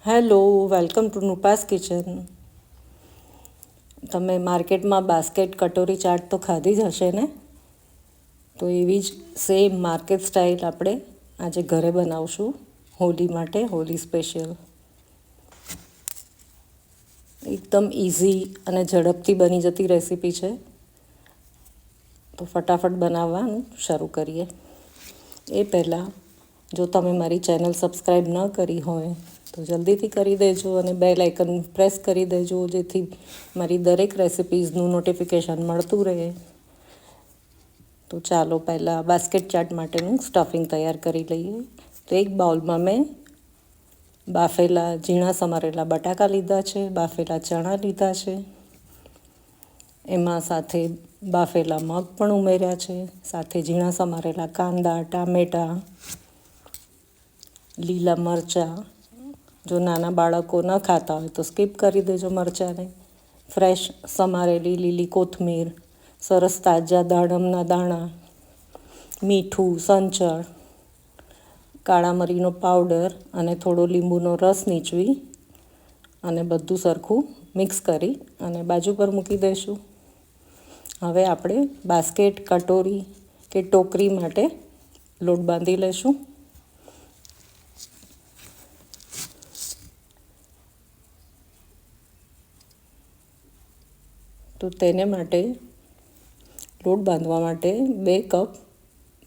Hello, welcome to Nupa's kitchen. તમે માર્કેટમાં basket કટોરી ચાટ તો ખાધી જ હશે ને? તો એવી જ સેમ માર્કેટ સ્ટાઇલ આપણે આજે ઘરે બનાવશું હોલી માટે, હોલી સ્પેશિયલ. એકદમ ઇઝી અને ઝડપથી બની જતી રેસીપી છે. તો ફટાફટ બનાવવાનું શરૂ કરીએ. એ પહેલાં જો તમે મારી ચેનલ સબસ્ક્રાઈબ ન કરી હોય તો જલ્દીથી કરી દેજો અને બેલ આઇકન પ્રેસ કરી દેજો, જેથી મારી દરેક રેસિપીઝનું નોટિફિકેશન મળતું રહે. તો ચાલો પહેલાં બાસ્કેટ ચાટ માટેનું સ્ટફિંગ તૈયાર કરી લઈએ. તો એક બાઉલમાં મેં બાફેલા ઝીણા સમારેલા બટાકા લીધા છે, બાફેલા ચણા લીધા છે, એમાં સાથે બાફેલા મગ પણ ઉમેર્યા છે, સાથે ઝીણા સમારેલા કાંદા, ટામેટાં, લીલા મરચાં. જો નાના બાળકો ન ખાતા હોય તો સ્કીપ કરી દેજો મરચાંને. ફ્રેશ સમારેલી લીલી કોથમીર, સરસ તાજા દાડમના દાણા, મીઠું, સંચળ, કાળા મરીનો પાવડર અને થોડો લીંબુનો રસ નીચવી અને બધું સરખું મિક્સ કરી અને બાજુ પર મૂકી દઈશું. હવે આપણે બાસ્કેટ, કટોરી કે ટોકરી માટે લોટ બાંધી લઈશું. તો તેને માટે લોટ બાંધવા માટે 2 કપ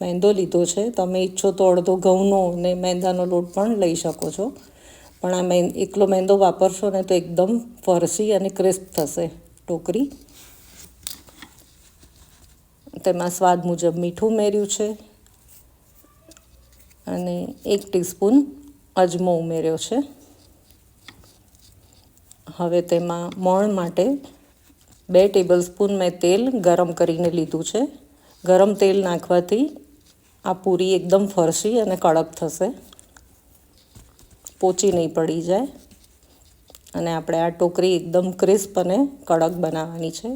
મેંદો લીધો છે. તમે ઈચ્છો તો અડધો ઘઉંનો ને મેંદાનો લોટ પણ લઈ શકો છો, પણ આ એકલો મેંદો વાપરશો ને તો એકદમ ફરસી અને ક્રિસ્પ થશે ટોકરી. તેમાં સ્વાદ મુજબ મીઠું ઉમેર્યું છે અને 1 ટીસ્પૂન અજમો ઉમેર્યો છે. હવે તેમાં મોણ માટે 2 ટેબલ સ્પૂન મેં તેલ ગરમ કરીને લીધું છે. ગરમ તેલ નાખવાથી આ પૂરી એકદમ ફરસી અને કડક થશે, પોચી નહીં પડી જાય. અને આપણે આ ટોકરી એકદમ ક્રિસ્પ અને કડક બનાવવાની છે.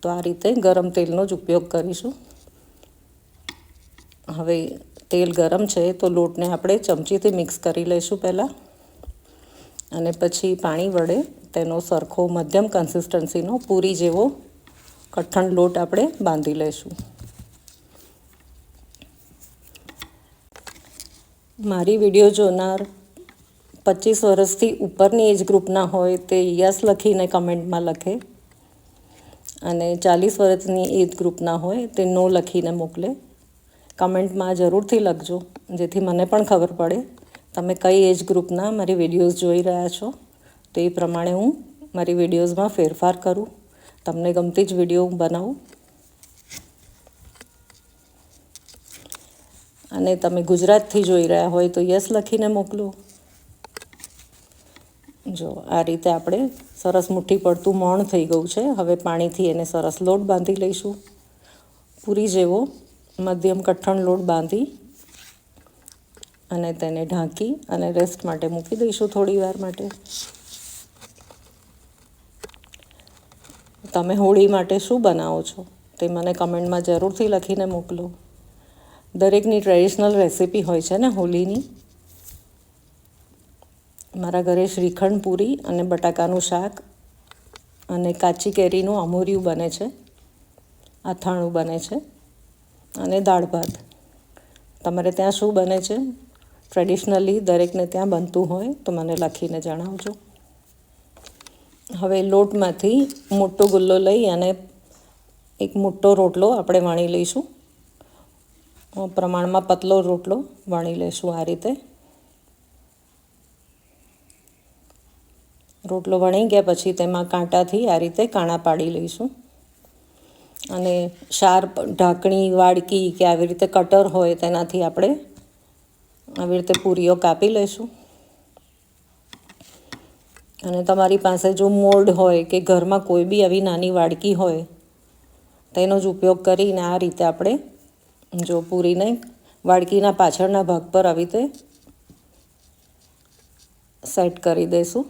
તો આ રીતે ગરમ તેલનો જ ઉપયોગ કરીશું. હવે તેલ ગરમ છે તો લોટને આપણે ચમચીથી મિક્સ કરી લઈશું પહેલાં, અને પછી પાણી વડે તેનો સરખો મધ્યમ કન્સિસ્ટન્સીનો પૂરી જેવો કઠણ લોટ આપણે બાંધી લઈશું. મારી વિડીયો જોનાર 25 વર્ષથી ઉપરની એજ ગ્રુપના હોય તે યસ લખીને કમેન્ટમાં લખે, અને 40 વર્ષની એજ ગ્રુપના હોય તે નો લખીને મોકલે. કમેન્ટમાં જરૂરથી લખજો, જેથી મને પણ ખબર પડે તમે કઈ એજ ગ્રુપના મારી વિડીયોઝ જોઈ રહ્યા છો. તો એ પ્રમાણે હું મારી વિડીયોઝમાં ફેરફાર કરું, તમને ગમતી જ વિડીયો હું બનાવું. અને તમે ગુજરાતથી જોઈ રહ્યા હોય તો યસ લખીને મોકલો. જો આ રીતે આપણે સરસ મુઠ્ઠી પડતું મોણ થઈ ગયું છે. હવે પાણીથી એને સરસ લોટ બાંધી લઈશું. પૂરી જેવો મધ્યમ કઠણ લોટ બાંધી અને તેને ઢાંકી અને રેસ્ટ માટે મૂકી દઈશું થોડી વાર માટે. તમે હોળી માટે શું બનાવો છો તે મને કમેન્ટમાં જરૂરથી લખીને મોકલો. દરેકની ટ્રેડિશનલ રેસિપી હોય છે ને હોલીની. મારા ઘરે શ્રીખંડ પૂરી અને બટાકાનું શાક અને કાચી કેરીનું અમોરિયું બને છે, અથાણું બને છે અને દાળ ભાત. તમારે ત્યાં શું બને છે? ટ્રેડિશનલી દરેકને ત્યાં બનતું હોય તો મને લખીને જણાવજો. હવે લોટમાંથી મોટો ગુલ્લો લઈ અને એક મોટો રોટલો આપણે વણી લઈશું. પ્રમાણમાં પતલો રોટલો વણી લઈશું. આ રીતે રોટલો વણી ગયા પછી તેમાં કાંટાથી આ રીતે કાણા પાડી લઈશું. અને શાર્પ ઢાંકણી, વાડકી કે આવી રીતે કટર હોય તેનાથી આપણે આવી રીતે પૂરીઓ કાપી લઈશું. અને તમારી પાસે જો મોલ્ડ હોય કે ઘરમાં કોઈ બી આવી નાની વાડકી હોય તેનો જ ઉપયોગ કરીને આ રીતે આપણે જો પૂરીને વાડકીના પાછળના ભાગ પર આવી રીતે સેટ કરી દઈશું.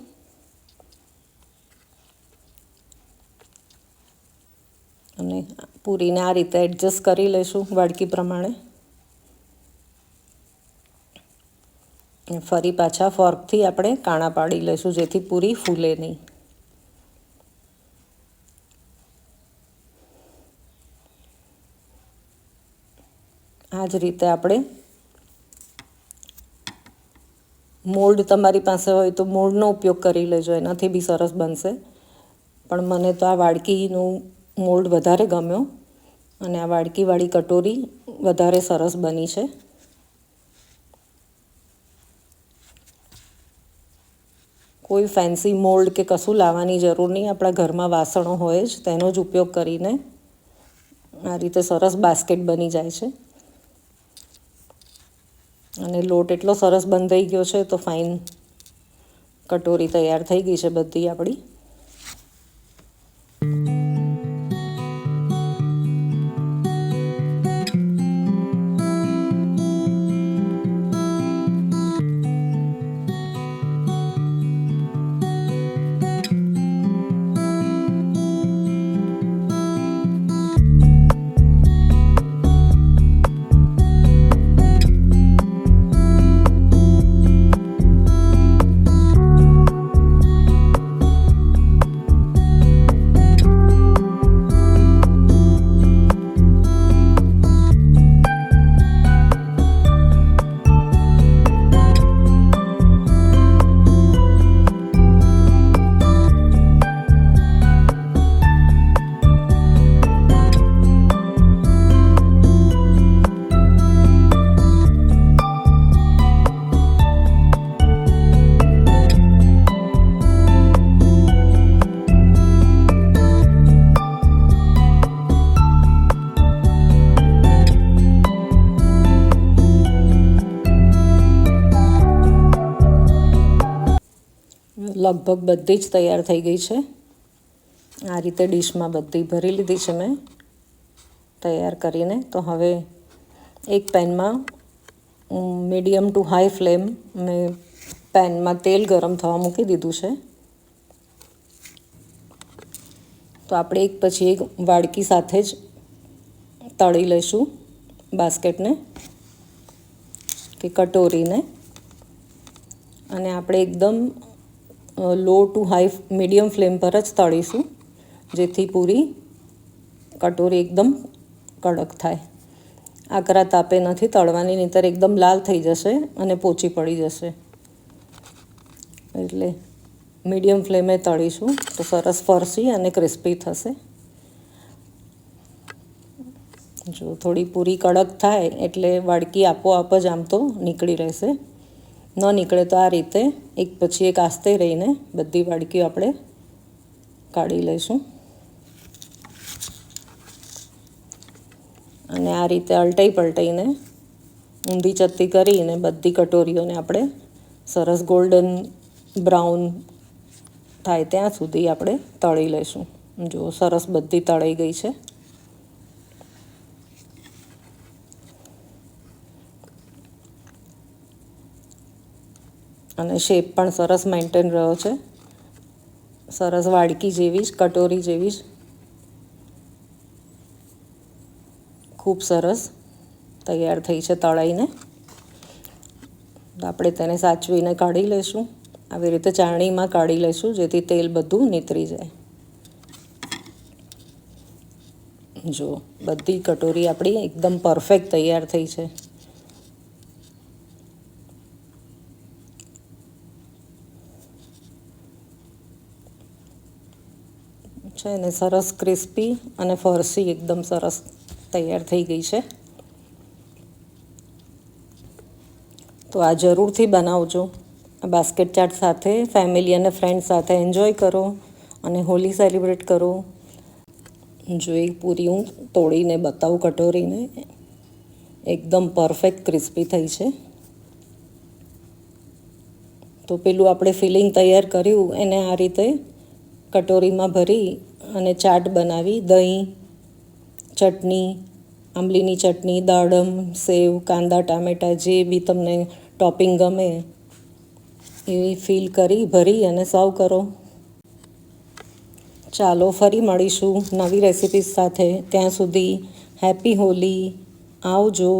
અને પૂરીને આ રીતે એડજસ્ટ કરી લઈશું વાડકી પ્રમાણે. ફરી પાછા ફોર્કથી આપણે કાણા પાડી લઈશું, જેથી પૂરી ફૂલે નહીં. આ જ રીતે આપણે મોલ્ડ તમારી પાસે હોય તો મોલ્ડનો ઉપયોગ કરી લેજો, એનાથી બી સરસ બનશે. પણ મને તો આ વાડકીનું મોલ્ડ વધારે ગમ્યો અને આ વાડકીવાળી કટોરી વધારે સરસ બની છે. કોઈ ફેન્સી મોલ્ડ કે કશું લાવવાની જરૂર નહીં, આપણા ઘરમાં વાસણો હોય જ તેનો જ ઉપયોગ કરીને આ રીતે સરસ બાસ્કેટ બની જાય છે. અને લોટ એટલો સરસ બંધાઈ ગયો છે તો ફાઇન કટોરી તૈયાર થઈ ગઈ છે બધી આપણી. લગભગ બધી જ તૈયાર થઈ ગઈ છે. આ રીતે ડીશમાં બધી ભરી લીધી છે મેં તૈયાર કરીને. તો હવે એક પેનમાં મીડિયમ ટુ હાઈ ફ્લેમ મેં પેનમાં તેલ ગરમ થવા મૂકી દીધું છે. તો આપણે એક પછી એક વાડકી સાથે જ તળી લઈશું બાસ્કેટને કે કટોરીને. અને આપણે એકદમ લો ટુ હાઈ મીડિયમ ફ્લેમ પર જ તળીશું, જેથી પૂરી કટોરી એકદમ કડક થાય. આકરા તાપે નથી તળવાની, નહીંતર એકદમ લાલ થઈ જશે અને પોચી પડી જશે. એટલે મીડિયમ ફ્લેમે તળીશું તો સરસ ફરસી અને ક્રિસ્પી થશે. જો થોડી પૂરી કડક થાય એટલે વાડકી આપોઆપ જ આમ તો નીકળી રહેશે. ન નીકળે તો આ રીતે એક પછી એક આસ્તે રહીને બધી વાડકીઓ આપણે કાઢી લઈશું. અને આ રીતે અલટાઈ પલટાઈને ઊંધી ચત્તી કરીને બધી કટોરીઓને આપણે સરસ ગોલ્ડન બ્રાઉન થાય ત્યાં સુધી આપણે તળી લઈશું. જો સરસ બધી તળાઈ ગઈ છે. અને શેપ પણ સરસ મેન્ટેન રહ્યો છે, સરસ વાડકી જેવી જ, કટોરી જેવી જ ખૂબ સરસ તૈયાર થઈ છે તળાઈને. આપણે તેને સાચવીને કાઢી લઈશું, આવી રીતે ચાળણીમાં કાઢી લઈશું, જેથી તેલ બધું નીતરી જાય. જો બધી કટોરી આપણી એકદમ પરફેક્ટ તૈયાર થઈ છે. અને સરસ ક્રિસ્પી અને ફરસી એકદમ સરસ તૈયાર થઈ ગઈ છે. તો આ જરૂરથી બનાવજો. આ બાસ્કેટ ચાટ સાથે ફેમિલી અને ફ્રેન્ડ સાથે એન્જોય કરો અને હોલી સેલિબ્રેટ કરો. જો એક પૂરી હું તોડીને બતાવું કટોરીને, એકદમ પરફેક્ટ ક્રિસ્પી થઈ છે. તો પેલું આપણે ફિલિંગ તૈયાર કર્યું એને આ રીતે કટોરીમાં ભરી અને ચાટ બનાવી, દહીં, ચટણી, આંબલીની ચટણી, દાડમ, સેવ, કાંદા, ટામેટાં, જે બી તમને ટોપિંગ ગમે એવી ફિલ કરી ભરી અને સર્વ કરો. ચાલો ફરી મળીશું નવી રેસિપીસ સાથે. ત્યાં સુધી હેપી હોલી. આવજો.